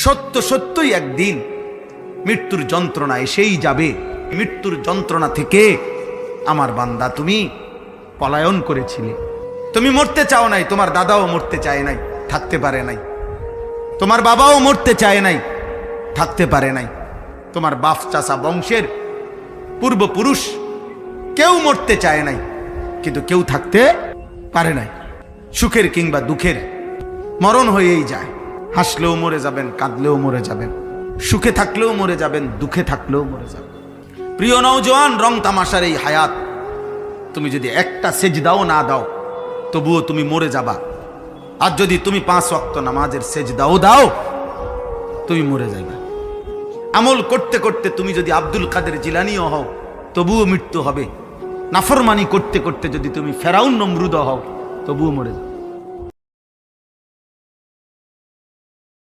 সত্য সত্যই একদিন মৃত্যুর যন্ত্রণা এসেই যাবে। মৃত্যুর যন্ত্রণা থেকে আমার বান্দা তুমি পলায়ন করেছিলে। তুমি মরতে চাও নাই, তোমার দাদাও মরতে চায় নাই, থাকতে পারে নাই। তোমার বাবাও মরতে চায় নাই, থাকতে পারে নাই। তোমার বাপ চাচা বংশের পূর্বপুরুষ কেউ মরতে চায় নাই, কিন্তু কেউ থাকতে পারে নাই। সুখের কিংবা দুঃখের মরণ হয়েই যায়। হাসলেও মরে যাবেন, কাঁদলেও মরে যাবেন, সুখে থাকলেও মরে যাবেন, দুঃখে থাকলেও মরে যাবেন। প্রিয় নওজোয়ান, রং তামাশার এই হায়াত, তুমি যদি একটা সেজদাও না দাও তবুও তুমি মরে যাবা। আর যদি তুমি 5 ওয়াক্ত নামাজের সেজদাও দাও তুমি মরে যাইবা। আমল করতে করতে তুমি যদি আব্দুল কাদের জিলানিও হও তবুও মৃত্যু হবে। নাফরমানি করতে করতে যদি তুমি ফেরাউন নমরুদ হও তবুও মরে যাবে।